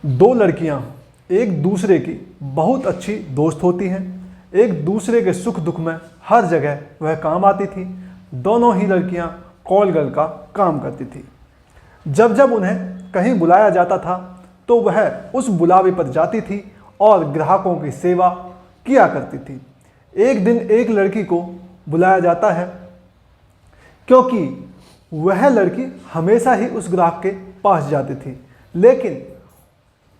दो लड़कियां एक दूसरे की बहुत अच्छी दोस्त होती हैं। एक दूसरे के सुख दुख में हर जगह वह काम आती थी। दोनों ही लड़कियां कॉल गर्ल का काम करती थी। जब जब उन्हें कहीं बुलाया जाता था तो वह उस बुलावे पर जाती थी और ग्राहकों की सेवा किया करती थी। एक दिन एक लड़की को बुलाया जाता है क्योंकि वह लड़की हमेशा ही उस ग्राहक के पास जाती थी, लेकिन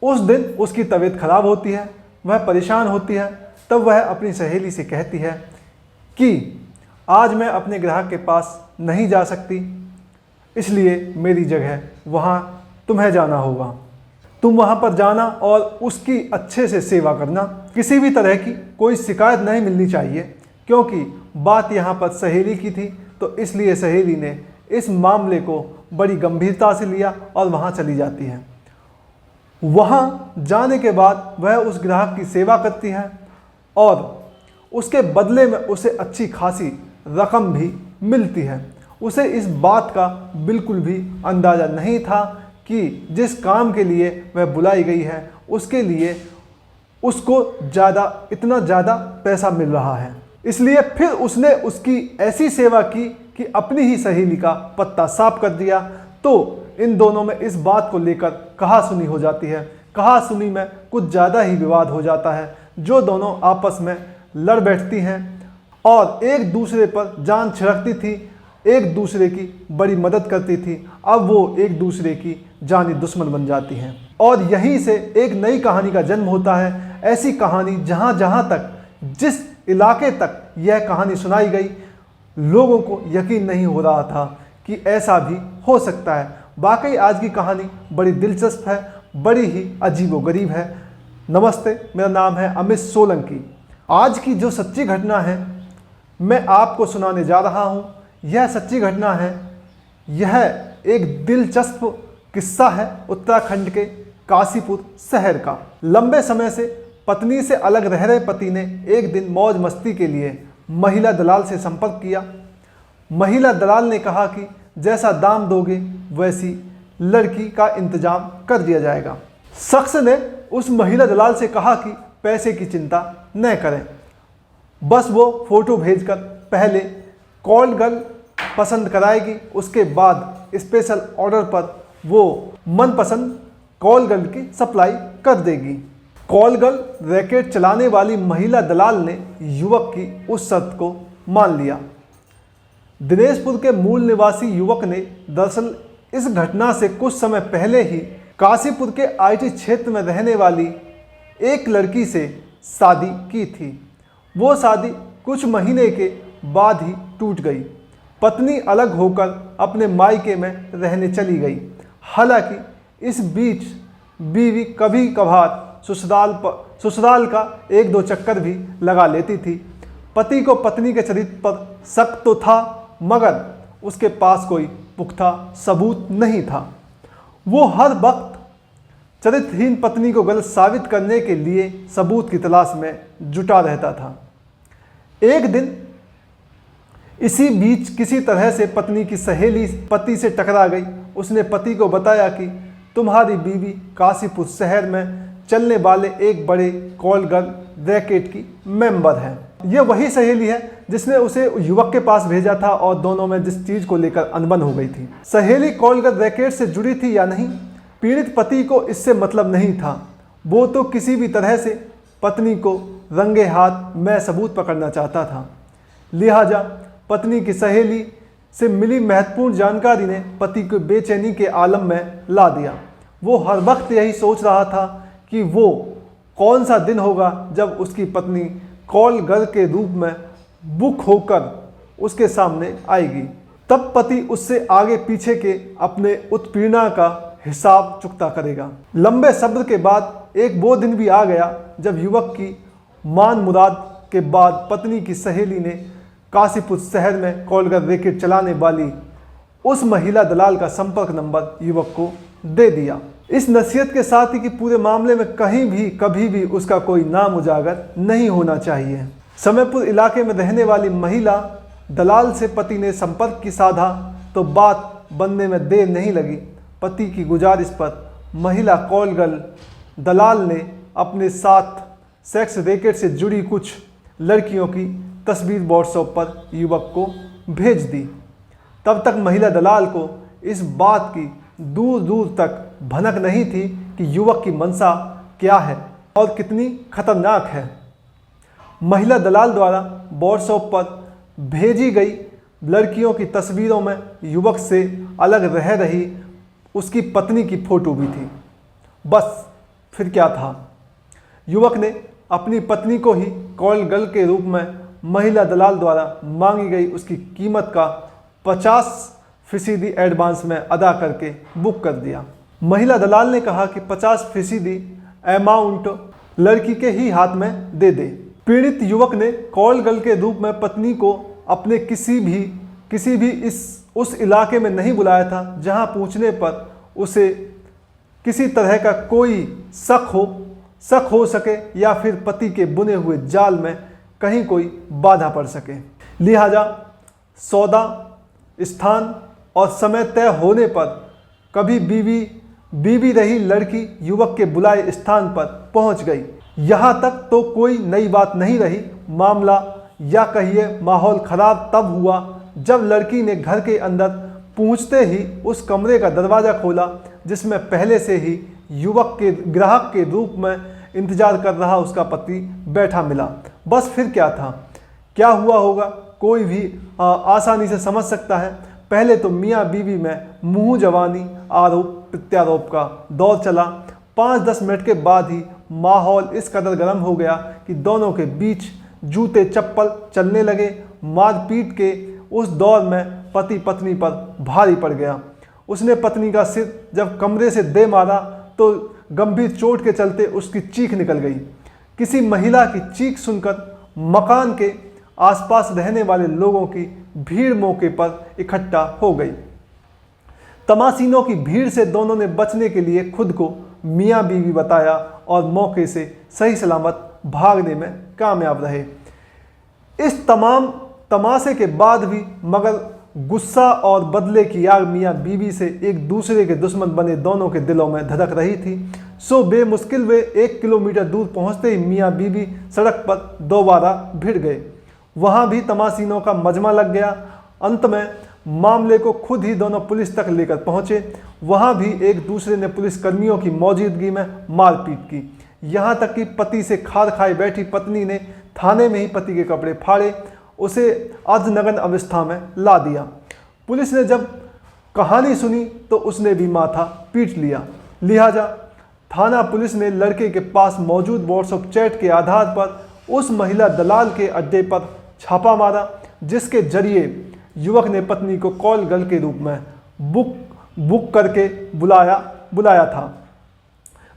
उस दिन उसकी तबीयत खराब होती है, वह परेशान होती है। तब वह अपनी सहेली से कहती है कि आज मैं अपने ग्राहक के पास नहीं जा सकती, इसलिए मेरी जगह वहाँ तुम्हें जाना होगा। तुम वहाँ पर जाना और उसकी अच्छे से सेवा करना। किसी भी तरह की कोई शिकायत नहीं मिलनी चाहिए, क्योंकि बात यहाँ पर सहेली की थी, तो इसलिए सहेली ने इस मामले को बड़ी गंभीरता से लिया और वहाँ चली जाती है। वहाँ जाने के बाद वह उस ग्राहक की सेवा करती है और उसके बदले में उसे अच्छी खासी रकम भी मिलती है। उसे इस बात का बिल्कुल भी अंदाज़ा नहीं था कि जिस काम के लिए वह बुलाई गई है उसके लिए उसको इतना ज़्यादा पैसा मिल रहा है। इसलिए फिर उसने उसकी ऐसी सेवा की कि अपनी ही सहेली का पत्ता साफ कर दिया। तो इन दोनों में इस बात को लेकर कहा सुनी हो जाती है। कहा सुनी में कुछ ज़्यादा ही विवाद हो जाता है, जो दोनों आपस में लड़ बैठती हैं और एक दूसरे पर जान छिड़कती थी, एक दूसरे की बड़ी मदद करती थी। अब वो एक दूसरे की जानी दुश्मन बन जाती हैं और यहीं से एक नई कहानी का जन्म होता है। ऐसी कहानी जहाँ तक जिस इलाके तक यह कहानी सुनाई गई, लोगों को यकीन नहीं हो रहा था कि ऐसा भी हो सकता है। वाकई आज की कहानी बड़ी दिलचस्प है, बड़ी ही अजीबोगरीब है। नमस्ते, मेरा नाम है अमित सोलंकी। आज की जो सच्ची घटना है मैं आपको सुनाने जा रहा हूँ। यह सच्ची घटना है, यह एक दिलचस्प किस्सा है उत्तराखंड के काशीपुर शहर का। लंबे समय से पत्नी से अलग रह रहे पति ने एक दिन मौज मस्ती के लिए महिला दलाल से संपर्क किया। महिला दलाल ने कहा कि जैसा दाम दोगे वैसी लड़की का इंतजाम कर दिया जाएगा। शख्स ने उस महिला दलाल से कहा कि पैसे की चिंता न करें, बस वो फ़ोटो भेजकर पहले कॉल गर्ल पसंद कराएगी, उसके बाद स्पेशल ऑर्डर पर वो मनपसंद कॉल गर्ल की सप्लाई कर देगी। कॉल गर्ल रैकेट चलाने वाली महिला दलाल ने युवक की उस शर्त को मान लिया। दिनेशपुर के मूल निवासी युवक ने दरअसल इस घटना से कुछ समय पहले ही काशीपुर के आईटी क्षेत्र में रहने वाली एक लड़की से शादी की थी। वो शादी कुछ महीने के बाद ही टूट गई। पत्नी अलग होकर अपने मायके में रहने चली गई। हालांकि इस बीच बीवी कभी कभार ससुराल का एक दो चक्कर भी लगा लेती थी। पति को पत्नी के चरित्र पर शक तो था, मगर उसके पास कोई पुख्ता सबूत नहीं था। वो हर वक्त चरित्रहीन पत्नी को गलत साबित करने के लिए सबूत की तलाश में जुटा रहता था। एक दिन इसी बीच किसी तरह से पत्नी की सहेली पति से टकरा गई। उसने पति को बताया कि तुम्हारी बीवी काशीपुर शहर में चलने वाले एक बड़े कॉल गर्ल रैकेट की मेंबर है। यह वही सहेली है जिसने उसे युवक के पास भेजा था और दोनों में जिस चीज को लेकर अनबन हो गई थी। सहेली कॉल गर्ल रैकेट से जुड़ी थी या नहीं, पीड़ित पति को इससे मतलब नहीं था। वो तो किसी भी तरह से पत्नी को रंगे हाथ में सबूत पकड़ना चाहता था। लिहाजा पत्नी की सहेली से मिली महत्वपूर्ण जानकारी ने पति को बेचैनी के आलम में ला दिया। वो हर वक्त यही सोच रहा था कि वो कौन सा दिन होगा जब उसकी पत्नी कॉल गर्ल के रूप में बुक होकर उसके सामने आएगी। तब पति उससे आगे पीछे के अपने उत्पीड़ना का हिसाब चुकता करेगा। लंबे सब्र के बाद एक वो दिन भी आ गया जब युवक की मान मुराद के बाद पत्नी की सहेली ने काशीपुर शहर में कॉल गर्ल रैकेट चलाने वाली उस महिला दलाल का संपर्क नंबर युवक को दे दिया। इस नसीहत के साथ ही कि पूरे मामले में कहीं भी कभी भी उसका कोई नाम उजागर नहीं होना चाहिए। समयपुर इलाके में रहने वाली महिला दलाल से पति ने संपर्क की साधा तो बात बनने में देर नहीं लगी। पति की गुजारिश पर महिला कॉल गर्ल दलाल ने अपने साथ सेक्स रैकेट से जुड़ी कुछ लड़कियों की तस्वीर व्हाट्सएप पर युवक को भेज दी। तब तक महिला दलाल को इस बात की दूर दूर तक भनक नहीं थी कि युवक की मंशा क्या है और कितनी खतरनाक है। महिला दलाल द्वारा व्हाट्सएप पर भेजी गई लड़कियों की तस्वीरों में युवक से अलग रह रही उसकी पत्नी की फोटो भी थी। बस फिर क्या था, युवक ने अपनी पत्नी को ही कॉल गर्ल के रूप में महिला दलाल द्वारा मांगी गई उसकी कीमत का 50% एडवांस में अदा करके बुक कर दिया। महिला दलाल ने कहा कि 50% अमाउंट लड़की के ही हाथ में दे दे। पीड़ित युवक ने कॉल गर्ल के रूप में पत्नी को अपने किसी भी उस इलाके में नहीं बुलाया था जहां पूछने पर उसे किसी तरह का कोई शक हो सके या फिर पति के बुने हुए जाल में कहीं कोई बाधा पड़ सके। लिहाजा सौदा, स्थान और समय तय होने पर कभी बीवी रही लड़की युवक के बुलाए स्थान पर पहुंच गई। यहाँ तक तो कोई नई बात नहीं रही। मामला या कहिए माहौल खराब तब हुआ जब लड़की ने घर के अंदर पहुंचते ही उस कमरे का दरवाज़ा खोला जिसमें पहले से ही युवक के ग्राहक के रूप में इंतजार कर रहा उसका पति बैठा मिला। बस फिर क्या था, क्या हुआ होगा कोई भी आसानी से समझ सकता है। पहले तो मियाँ बीवी में मुँह जवानी, आरोप प्रत्यारोप का दौर चला। 5-10 मिनट के बाद ही माहौल इस कदर गर्म हो गया कि दोनों के बीच जूते चप्पल चलने लगे। मारपीट के उस दौर में पति पत्नी पर भारी पड़ गया। उसने पत्नी का सिर जब कमरे से दे मारा तो गंभीर चोट के चलते उसकी चीख निकल गई। किसी महिला की चीख सुनकर मकान के आसपास रहने वाले लोगों की भीड़ मौके पर इकट्ठा हो गई। तमाशीनों की भीड़ से दोनों ने बचने के लिए खुद को मियाँ बीवी बताया और मौके से सही सलामत भागने में कामयाब रहे। इस तमाम तमाशे के बाद भी मगर गुस्सा और बदले की आग मियाँ बीवी से एक दूसरे के दुश्मन बने दोनों के दिलों में धधक रही थी। सो बेमुश्किल वे 1 किलोमीटर दूर पहुंचते ही मियाँ बीवी सड़क पर दोबारा भिड़ गए। वहां भी तमाशीनों का मजमा लग गया। अंत में मामले को खुद ही दोनों पुलिस तक लेकर पहुंचे। वहां भी एक दूसरे ने पुलिस कर्मियों की मौजूदगी में मारपीट की। यहां तक कि पति से खार खाए बैठी पत्नी ने थाने में ही पति के कपड़े फाड़े, उसे अर्धनग्न अवस्था में ला दिया। पुलिस ने जब कहानी सुनी तो उसने भी माथा पीट लिया। लिहाजा थाना पुलिस ने लड़के के पास मौजूद व्हाट्सएप चैट के आधार पर उस महिला दलाल के अड्डे पर छापा मारा जिसके जरिए युवक ने पत्नी को कॉल गर्ल के रूप में बुक करके बुलाया था।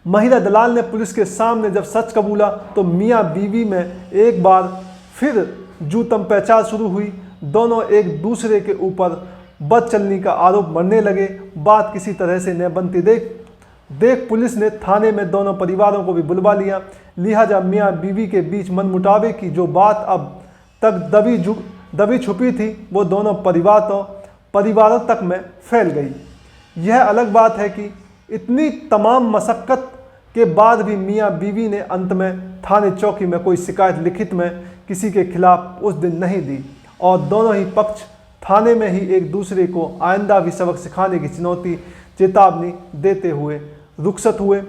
महिला दलाल ने पुलिस के सामने जब सच कबूला तो मियाँ बीवी में एक बार फिर जूतम पहचान शुरू हुई। दोनों एक दूसरे के ऊपर बदचलनी का आरोप मरने लगे। बात किसी तरह से न बनती देख पुलिस ने थाने में दोनों परिवारों को भी बुलवा लिया। लिहाजा मियाँ बीवी के बीच मनमुटावे की जो बात अब तक दबी छुपी थी वो दोनों परिवारों तक में फैल गई। यह अलग बात है कि इतनी तमाम मशक्क़त के बाद भी मियाँ बीवी ने अंत में थाने चौकी में कोई शिकायत लिखित में किसी के खिलाफ उस दिन नहीं दी और दोनों ही पक्ष थाने में ही एक दूसरे को आइंदा भी सबक सिखाने की चेतावनी देते हुए रुखसत हुए।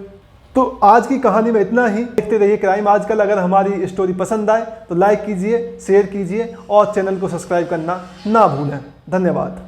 तो आज की कहानी में इतना ही। देखते रहिए क्राइम आजकल। अगर हमारी स्टोरी पसंद आए तो लाइक कीजिए, शेयर कीजिए और चैनल को सब्सक्राइब करना ना भूलें। धन्यवाद।